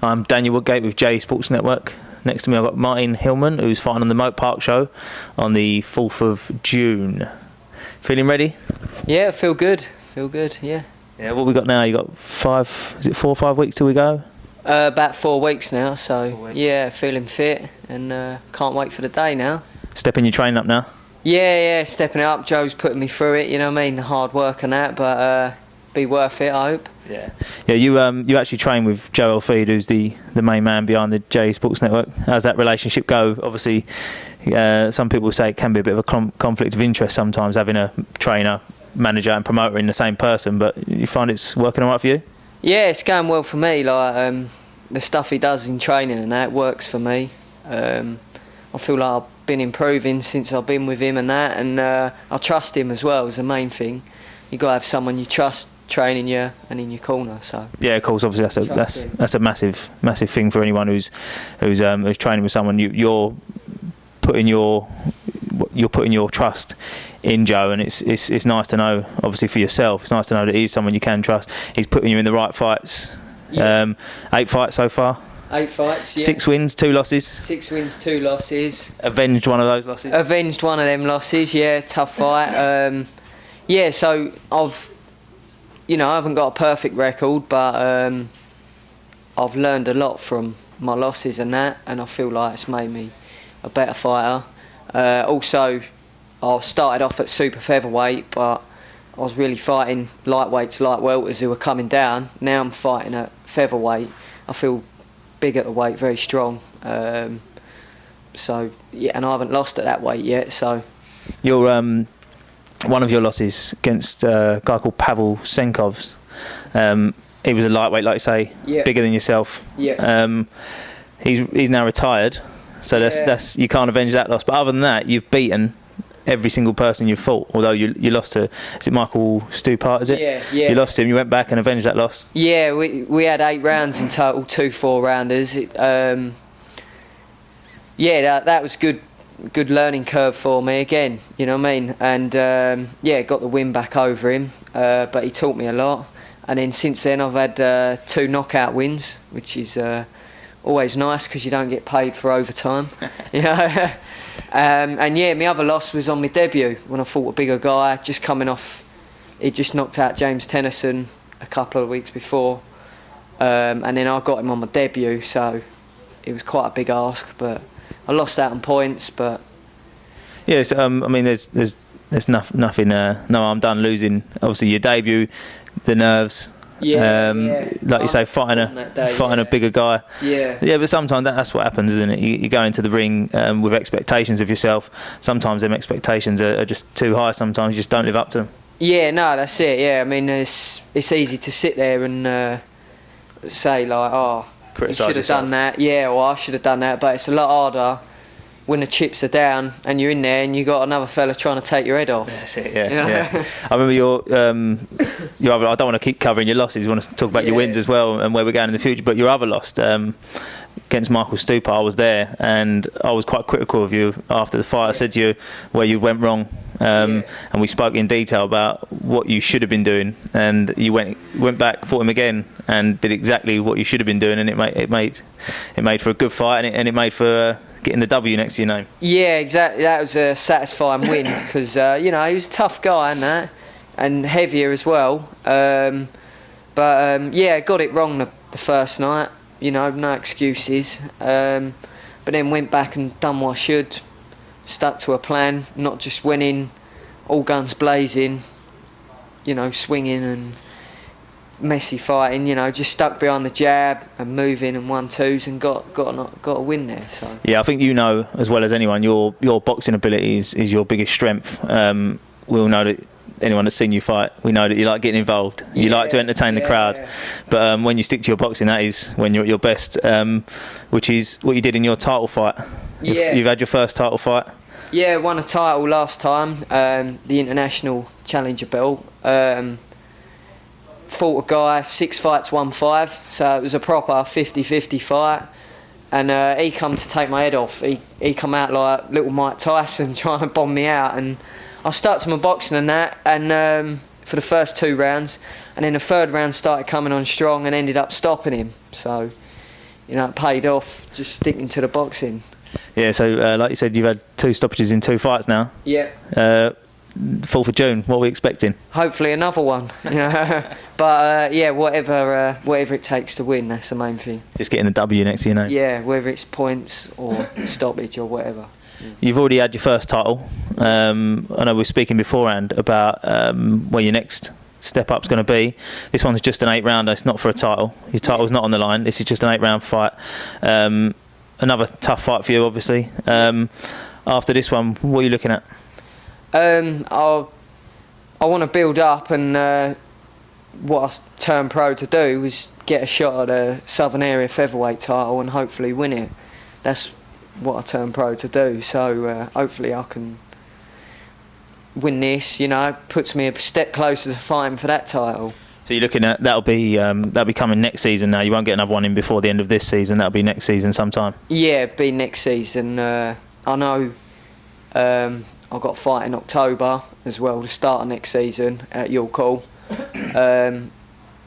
I'm Daniel Woodgate with J Sports Network. Next to me I've got Martin Hillman, who's fighting on the Mote Park show on the 4th of June. Feeling ready? Yeah, I feel good. Yeah. Yeah, what we got now? You got 4 or 5 weeks till we go? About 4 weeks now, so 4 weeks. Yeah, feeling fit and can't wait for the day now. Stepping your training up now? Yeah, stepping it up. Joe's putting me through it, you know what I mean? The hard work and that, but be worth it, I hope. Yeah, you actually train with Joe Feed, who's the main man behind the J Sports Network. How's that relationship go? Obviously, some people say it can be a bit of a conflict of interest sometimes, having a trainer, manager and promoter in the same person, but you find it's working all right for you? Yeah, it's going well for me. Like the stuff he does in training and that works for me. I feel like I've been improving since I've been with him and that, and I trust him as well is the main thing. You got to have someone you trust training you and in your corner. So yeah, of course, obviously that's a massive thing for anyone who's training with someone. You're putting your trust in Joe, and it's nice to know, obviously for yourself, it's nice to know that he's someone you can trust. He's putting you in the right fights. Yeah. 8 fights so far. 8 fights, yeah. 6 wins, 2 losses. 6 wins, 2 losses. Avenged one of those losses. Avenged one of them losses, yeah. Tough fight. Yeah, so I haven't got a perfect record, but I've learned a lot from my losses and that, and I feel like it's made me a better fighter. Also, I started off at super featherweight, but I was really fighting lightweights, light welters who were coming down. Now I'm fighting at featherweight. I feel big at the weight, very strong. So yeah, and I haven't lost at that weight yet. So you're one of your losses against a guy called Pavel Senkovs. He was a lightweight, like you say, yeah. Bigger than yourself. Yeah. He's now retired, so that's you can't avenge that loss. But other than that, you've beaten every single person you fought. Although you lost to, is it Michael Stupart? Is it? Yeah. You lost to him. You went back and avenged that loss. Yeah, we had 8 rounds in total, 2 4-rounders. That was good learning curve for me again, you know what I mean? And got the win back over him, but he taught me a lot. And then since then I've had 2 knockout wins, which is always nice because you don't get paid for overtime. You know? My other loss was on my debut when I fought a bigger guy, just coming off. He just knocked out James Tennyson a couple of weeks before, and then I got him on my debut, so it was quite a big ask, but I lost that on points. But yes, I mean, there's nothing. No harm done losing. Obviously, your debut, the nerves. Like you say, fighting a bigger guy. Yeah, but sometimes that's what happens, isn't it? You go into the ring with expectations of yourself. Sometimes them expectations are just too high. Sometimes you just don't live up to them. Yeah, no, that's it. Yeah, I mean, it's easy to sit there and say like, oh, you should have done that. Yeah, or I should have done that. But it's a lot harder when the chips are down and you're in there and you got another fella trying to take your head off. That's it. Yeah. I remember your I don't want to keep covering your losses. I want to talk about your wins as well and where we're going in the future. But your other loss against Michael Stupart, I was there and I was quite critical of you after the fight. I said to you where you went wrong, and we spoke in detail about what you should have been doing. And you went back, fought him again, and did exactly what you should have been doing. And it made for a good fight, and it made for getting the W next to your name. Yeah, exactly. That was a satisfying win because he was a tough guy and heavier as well. I got it wrong the first night. No excuses. But then went back and done what I should. Stuck to a plan, not just winning, all guns blazing. Swinging and messy fighting. Just stuck behind the jab and moving and 1-2s and got a win there. So yeah, I think as well as anyone, your boxing ability is your biggest strength. We all know that. Anyone that's seen you fight, we know that you like getting involved. You like to entertain the crowd. But when you stick to your boxing, that is when you're at your best, which is what you did in your title fight. You've had your first title fight. Yeah, won a title last time, the International Challenger belt. Fought a guy, 6 fights, 1-5. So it was a proper 50-50 fight. And he come to take my head off. He come out like little Mike Tyson trying to bomb me out. And I stuck to my boxing and that, and for the first 2 rounds, and then the 3rd round started coming on strong and ended up stopping him. So, you know, it paid off just sticking to the boxing. Yeah, so like you said, you've had 2 stoppages in 2 fights now. Yeah. 4th of June, what are we expecting? Hopefully another one. But yeah, whatever it takes to win, that's the main thing. Just getting the W next to your name. Yeah, whether it's points or stoppage or whatever. Yeah. You've already had your first title. I know we were speaking beforehand about where your next step up's going to be. This one's just an 8-rounder. It's not for a title. Your title's not on the line. This is just an 8-round fight. Another tough fight for you, obviously. After this one, what are you looking at? I want to build up, and what I turned pro to do was get a shot at the Southern Area featherweight title and hopefully win it. That's what I turned pro to do. So hopefully I can win this. You know, puts me a step closer to fighting for that title. So you're looking at that'll be coming next season. Now you won't get another one in before the end of this season. That'll be next season sometime. Yeah, it'll be next season. I know. I've got a fight in October as well to start next season at your call, and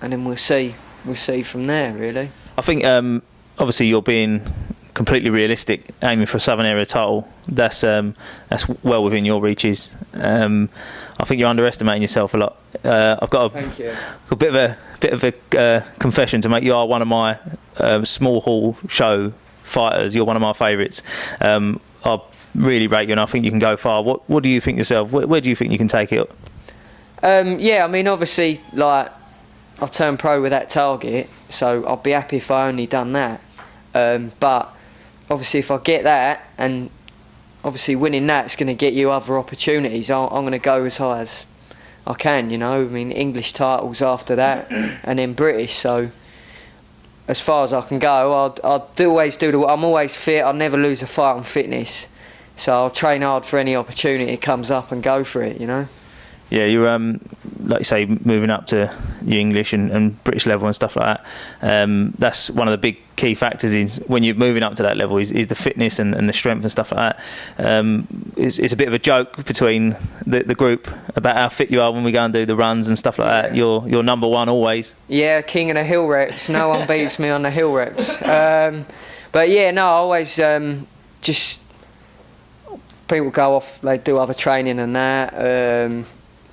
then we'll see from there, really. I think obviously you're being completely realistic, aiming for a Southern Area title. That's well within your reaches. I think you're underestimating yourself a lot. I've got a bit of a confession to make. You are one of my small hall show fighters. You're one of my favourites. I really rate you, and I think you can go far. What do you think yourself? Where do you think you can take it? Yeah, I mean, obviously, like, I turned pro with that target, so I'll be happy if I only done that. But obviously, if I get that, and obviously winning that's going to get you other opportunities, I'm going to go as high as I can. You know, I mean, English titles after that, and then British. So as far as I can go, I'll always do I'm always fit. I'll never lose a fight on fitness. So I'll train hard for any opportunity that comes up and go for it, you know. Yeah, you're like you say, moving up to your English and British level and stuff like that. That's one of the big key factors is when you're moving up to that level is the fitness and the strength and stuff like that. It's a bit of a joke between the group about how fit you are when we go and do the runs and stuff like that. You're number one always. Yeah, king of the hill reps. No one beats me on the hill reps. But yeah, no, I always just. People go off, they do other training and that,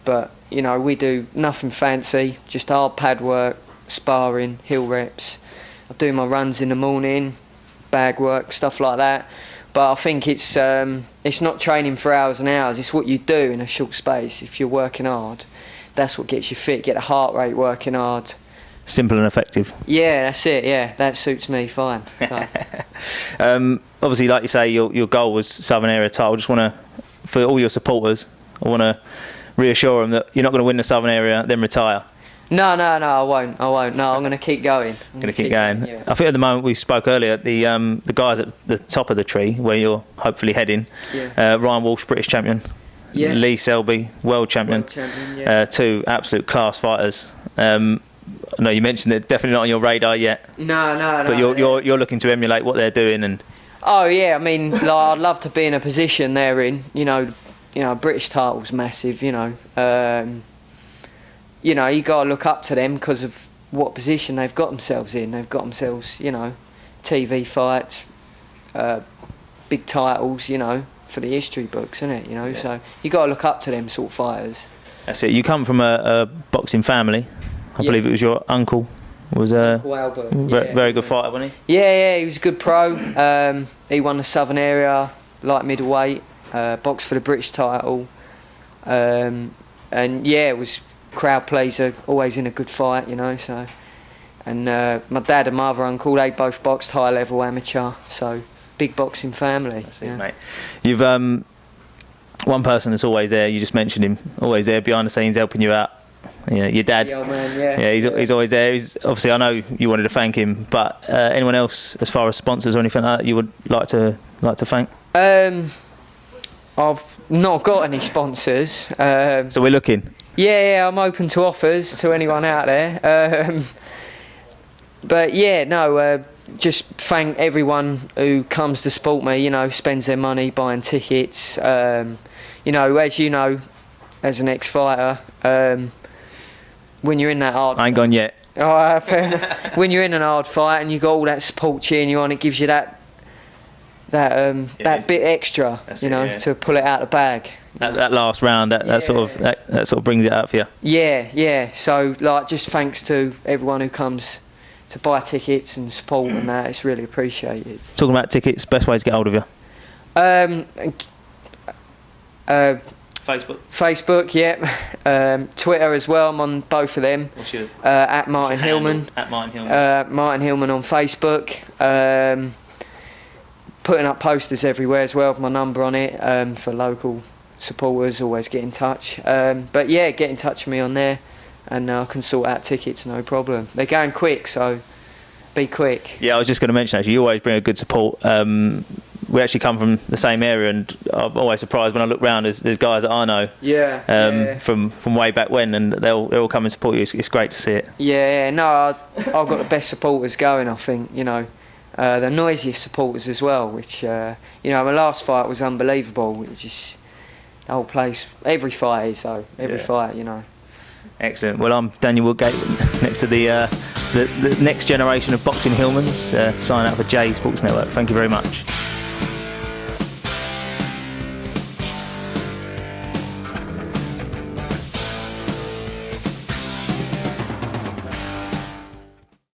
but you know, we do nothing fancy, just hard pad work, sparring, hill reps. I do my runs in the morning, bag work, stuff like that. But I think it's not training for hours and hours, it's what you do in a short space. If you're working hard, that's what gets you fit, get the heart rate working hard. Simple and effective. Yeah, that's it. Yeah, that suits me fine. So. Obviously, like you say, your goal was Southern Area title. Just want to, for all your supporters, I want to reassure them that you're not going to win the Southern Area, then retire. No, I won't. No, I'm going to keep going. Going to keep going. Yeah. I think at the moment we spoke earlier, the guys at the top of the tree where you're hopefully heading. Yeah. Ryan Walsh, British champion. Yeah. Lee Selby, world champion. Yeah. 2 absolute class fighters. I know you mentioned it, definitely not on your radar yet. No. But you're looking to emulate what they're doing and. Oh yeah, I mean, like, I'd love to be in a position they're in. You know, British title's massive. You know, you got to look up to them because of what position they've got themselves in. They've got themselves, TV fights, big titles. For the history books, isn't it? Yeah. So you got to look up to them sort of fighters. That's it. You come from a boxing family. I believe it was your uncle. Was Uncle Albert. Very good fighter, wasn't he? Yeah, he was a good pro. He won the Southern Area light middleweight, boxed for the British title, and it was crowd pleaser, always in a good fight, So, and my dad and my other uncle, they both boxed high level amateur, so big boxing family. That's it, mate. You've one person that's always there. You just mentioned him, always there behind the scenes helping you out. Yeah, your dad. The old man, he's always there. He's obviously, I know you wanted to thank him, but anyone else, as far as sponsors or anything like that, you would like to thank? I've not got any sponsors. So we're looking. Yeah, I'm open to offers to anyone out there. But just thank everyone who comes to support me. Spends their money buying tickets. As you know, as an ex-fighter. When you're in that hard... I ain't gone yet. Oh, fair enough. When you're in an hard fight and you got all that support cheering you on, it gives you that bit extra, to pull it out of the bag. That last round, that sort of brings it out for you. Yeah. So like, just thanks to everyone who comes to buy tickets and support and that. It's really appreciated. Talking about tickets, best way to get hold of you? Facebook, yeah. Twitter as well. I'm on both of them. What's your at Martin Hillman. At Martin Hillman. Martin Hillman on Facebook. Putting up posters everywhere as well with my number on it for local supporters. Always get in touch. But yeah, get in touch with me on there, and I can sort out tickets, no problem. They're going quick, so be quick. Yeah, I was just going to mention, actually, you always bring a good support. We actually come from the same area, and I'm always surprised when I look round. There's guys that I know from way back when, and they'll all come and support you. It's great to see it. Yeah, no, I've got the best supporters going, I think, the noisiest supporters as well, which, my last fight was unbelievable. It just, the whole place, every fight is, though, fight. Excellent. Well, I'm Daniel Woodgate, next to the next generation of boxing Hillmans. Sign up for J Sports Network. Thank you very much.